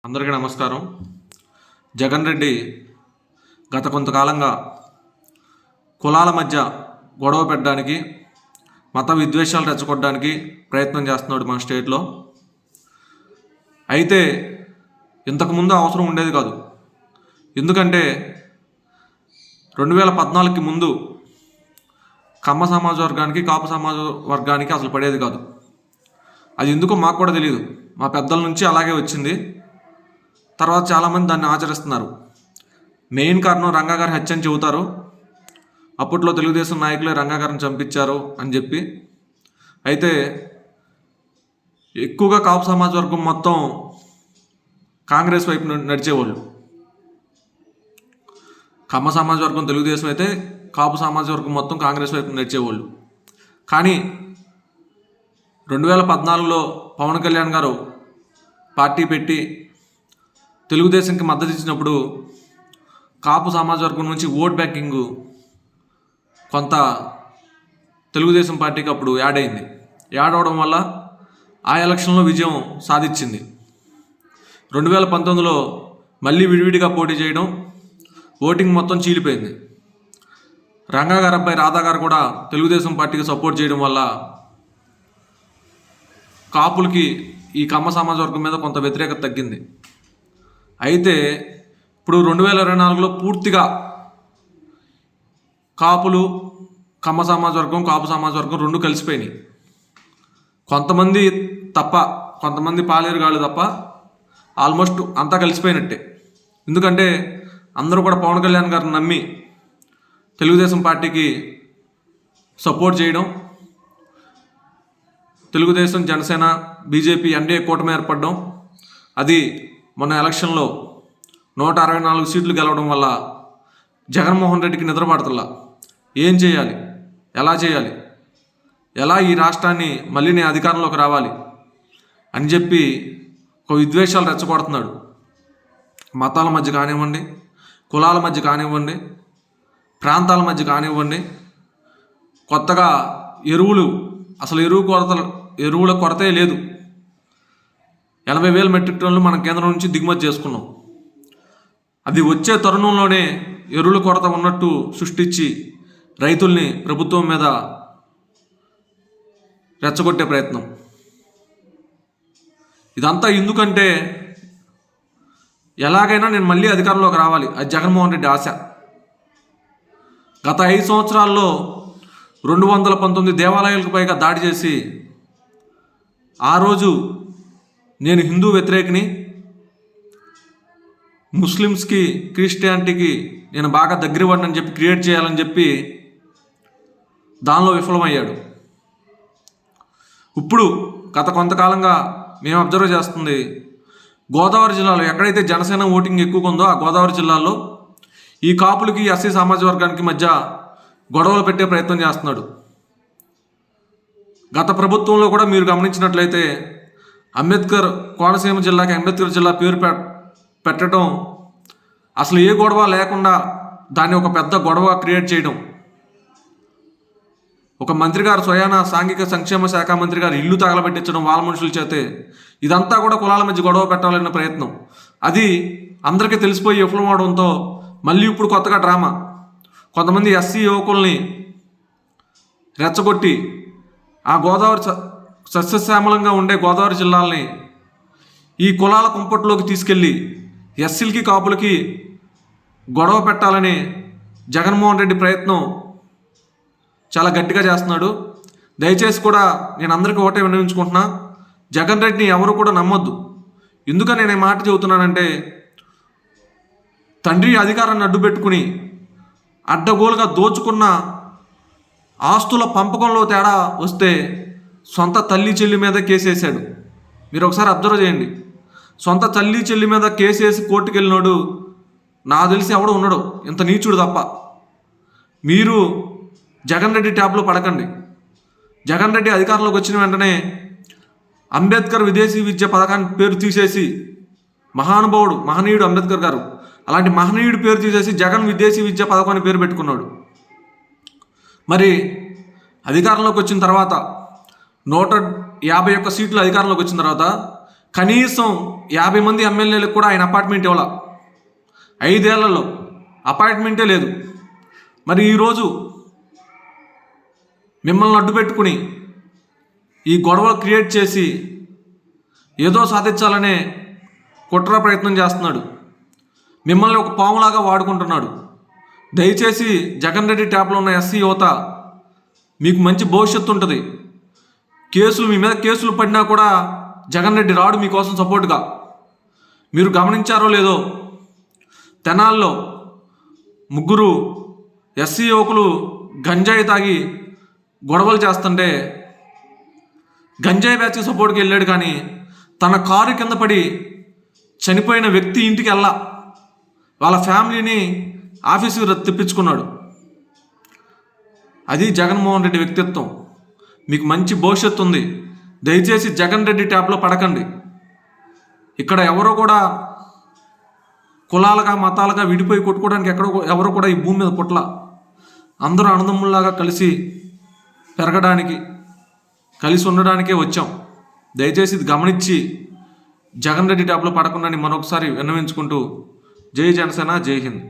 అందరికీ నమస్కారం. జగన్ రెడ్డి గత కొంతకాలంగా కులాల మధ్య గొడవ పెట్టడానికి, మత విద్వేషాలు రెచ్చగొట్టడానికి ప్రయత్నం చేస్తున్నాడు మన స్టేట్లో. అయితే ఇంతకుముందు అవసరం ఉండేది కాదు. ఎందుకంటే 2014కి ముందు కమ్మ సమాజ వర్గానికి, కాపు సమాజ వర్గానికి అసలు పడేది కాదు. అది ఎందుకో మాకు కూడా తెలియదు. మా పెద్దల నుంచి అలాగే వచ్చింది. తర్వాత చాలామంది దాన్ని ఆచరిస్తున్నారు. మెయిన్ కారణం రంగా గారి హత్య అని చెబుతారు. అప్పట్లో తెలుగుదేశం నాయకులే రంగా గారిని చంపించారు అని చెప్పి. అయితే ఎక్కువగా కాపు సమాజ వర్గం మొత్తం కాంగ్రెస్ వైపు నడిచేవాళ్ళు. కమ్మ సమాజ వర్గం తెలుగుదేశం అయితే, కాపు సమాజ వర్గం మొత్తం కాంగ్రెస్ వైపు నడిచేవాళ్ళు. కానీ 2014లో పవన్ కళ్యాణ్ గారు పార్టీ పెట్టి తెలుగుదేశంకి మద్దతు ఇచ్చినప్పుడు కాపు సమాజ వర్గం నుంచి ఓట్ బ్యాంకింగ్ కొంత తెలుగుదేశం పార్టీకి అప్పుడు యాడ్ అయింది. యాడ్ అవడం వల్ల ఆ ఎలక్షన్లో విజయం సాధించింది. 2019లో మళ్ళీ విడివిడిగా పోటీ చేయడం, ఓటింగ్ మొత్తం చీలిపోయింది. రంగా గారి అబ్బాయి రాధా గారు కూడా తెలుగుదేశం పార్టీకి సపోర్ట్ చేయడం వల్ల కాపులకి ఈ కమ్మ సమాజ వర్గం మీద కొంత వ్యతిరేకత తగ్గింది. అయితే ఇప్పుడు 2024లో పూర్తిగా కాపులు, కమ్మ సమాజ వర్గం, కాపు సమాజ వర్గం రెండు కలిసిపోయినాయి. కొంతమంది తప్ప, కొంతమంది పాలేరుగాళ్ళు తప్ప ఆల్మోస్ట్ అంతా కలిసిపోయినట్టే. ఎందుకంటే అందరూ కూడా పవన్ కళ్యాణ్ గారిని నమ్మి తెలుగుదేశం పార్టీకి సపోర్ట్ చేయడం, తెలుగుదేశం, జనసేన, బీజేపీ ఎన్డీఏ కూటమి ఏర్పడడం, అది మొన్న ఎలక్షన్లో 164 సీట్లు గెలవడం వల్ల జగన్మోహన్ రెడ్డికి నిద్రపడతల్లా. ఏం చేయాలి, ఎలా చేయాలి, ఎలా ఈ రాష్ట్రాన్ని మళ్ళీ నేను అధికారంలోకి రావాలి అని చెప్పి ఒక విద్వేషాలు రెచ్చగొడుతున్నాడు. మతాల మధ్య కానివ్వండి, కులాల మధ్య కానివ్వండి, ప్రాంతాల మధ్య కానివ్వండి. కొత్తగా అసలు ఎరువుల కొరతే లేదు. 80,000 మెట్రిక్ టన్నులు మన కేంద్రం నుంచి దిగుమతి చేసుకున్నాం. అది వచ్చే తరుణంలోనే ఎరువుల కొరత ఉన్నట్టు సృష్టించి రైతుల్ని ప్రభుత్వం మీద రెచ్చగొట్టే ప్రయత్నం. ఇదంతా ఎందుకంటే ఎలాగైనా నేను మళ్ళీ అధికారంలోకి రావాలి, అది జగన్మోహన్ రెడ్డి ఆశ. గత 5 సంవత్సరాల్లో 219 దేవాలయాలకు పైగా దాడి చేసి, ఆ రోజు నేను హిందూ వ్యతిరేకిని, ముస్లిమ్స్కి, క్రిస్టియానిటీకి నేను బాగా దగ్గర పడినని చెప్పి క్రియేట్ చేయాలని చెప్పి దానిలో విఫలమయ్యాడు. ఇప్పుడు గత కొంతకాలంగా మేము అబ్జర్వ్ చేస్తుంది, గోదావరి జిల్లాలో ఎక్కడైతే జనసేన ఓటింగ్ ఎక్కువగా ఉందో ఆ గోదావరి జిల్లాలో ఈ కాపులకి, ఎస్సీ సామాజిక వర్గానికి మధ్య గొడవలు పెట్టే ప్రయత్నం చేస్తున్నాడు. గత ప్రభుత్వంలో కూడా మీరు గమనించినట్లయితే అంబేద్కర్, కోనసీమ జిల్లాకి అంబేద్కర్ జిల్లా పేరు పెట్టడం, అసలు ఏ గొడవ లేకుండా దాన్ని ఒక పెద్ద గొడవ క్రియేట్ చేయడం, ఒక మంత్రి గారు స్వయాన సాంఘిక సంక్షేమ శాఖ మంత్రి గారు ఇల్లు తగలబెట్టించడం వాళ్ళ మనుషుల చేతే, ఇదంతా కూడా కులాల మధ్య గొడవ పెట్టాలన్న ప్రయత్నం. అది అందరికీ తెలిసిపోయి విఫలమవడంతో మళ్ళీ ఇప్పుడు కొత్తగా డ్రామా. కొంతమంది ఎస్సీ యువకుల్ని రెచ్చగొట్టి ఆ గోదావరి సస్యశ్యామలంగా ఉండే గోదావరి జిల్లాల్ని ఈ కులాల కుంపట్లోకి తీసుకెళ్ళి ఎస్సీలకి, కాపులకి గొడవ పెట్టాలని జగన్మోహన్ రెడ్డి ప్రయత్నం చాలా గట్టిగా చేస్తున్నాడు. దయచేసి కూడా నేను అందరికీ ఒకటే విన్నవించుకుంటున్నా, జగన్ రెడ్డిని ఎవరు కూడా నమ్మొద్దు. ఎందుకని నేను ఈ మాట చెబుతున్నానంటే, తండ్రి అధికారాన్ని అడ్డుపెట్టుకుని అడ్డగోలుగా దోచుకున్న ఆస్తుల పంపకంలో తేడా వస్తే సొంత తల్లి చెల్లి మీద కేసేసాడు. మీరు ఒకసారి అబ్జర్వ్ చేయండి. సొంత తల్లి చెల్లి మీద కేసేసి కోర్టుకు వెళ్ళినాడు నాకు తెలిసి ఎవడో ఉన్నాడు, ఇంత నీచుడు తప్ప. మీరు జగన్ రెడ్డి ట్యాబ్లో పడకండి. జగన్ రెడ్డి అధికారంలోకి వచ్చిన వెంటనే అంబేద్కర్ విదేశీ విద్య పథకాన్ని పేరు తీసేసి, మహానుభావుడు, మహనీయుడు అంబేద్కర్ గారు, అలాంటి మహనీయుడి పేరు తీసేసి జగన్ విదేశీ విద్య పథకాన్ని పేరు పెట్టుకున్నాడు. మరి అధికారంలోకి వచ్చిన తర్వాత 151 సీట్లు అధికారంలోకి వచ్చిన తర్వాత కనీసం 50 మంది ఎమ్మెల్యేలకు కూడా ఆయన అపార్ట్మెంట్ ఇవ్వాల. 5 ఏళ్లలో అపార్ట్మెంటే లేదు. మరి ఈరోజు మిమ్మల్ని అడ్డు పెట్టుకుని ఈ గొడవలు క్రియేట్ చేసి ఏదో సాధించాలనే కుట్ర ప్రయత్నం చేస్తున్నాడు. మిమ్మల్ని ఒక పాములాగా వాడుకుంటున్నాడు. దయచేసి జగన్ రెడ్డి ట్యాప్లో ఉన్న ఎస్సీ యువత, మీకు మంచి భవిష్యత్తు ఉంటుంది. మీ మీద కేసులు పడినా కూడా జగన్ రెడ్డి రాడు మీకోసం సపోర్ట్గా. మీరు గమనించారో లేదో, తెనాల్లో 3 ఎస్సీ యువకులు గంజాయి తాగి గొడవలు చేస్తుంటే గంజాయి బ్యాచ్కి సపోర్ట్కి వెళ్ళాడు, కానీ తన కారు కింద పడి చనిపోయిన వ్యక్తి ఇంటికి వాళ్ళ ఫ్యామిలీని ఆఫీసుకి తెప్పించుకున్నాడు. అది జగన్మోహన్ రెడ్డి వ్యక్తిత్వం. మీకు మంచి భవిష్యత్తు ఉంది. దయచేసి జగన్ రెడ్డి ట్యాప్లో పడకండి. ఇక్కడ ఎవరో కూడా కులాలుగా మతాలుగా విడిపోయి కొట్టుకోవడానికి ఎవరు కూడా ఈ భూమి మీద పుట్ల. అందరూ అన్నదమ్ముల్లాగా కలిసి పెరగడానికి, కలిసి ఉండడానికే వచ్చాం. దయచేసి ఇది గమనించి జగన్ రెడ్డి ట్యాప్లో పడకుండా మరొకసారి విన్నవించుకుంటూ, జై జనసేన, జై హింద్.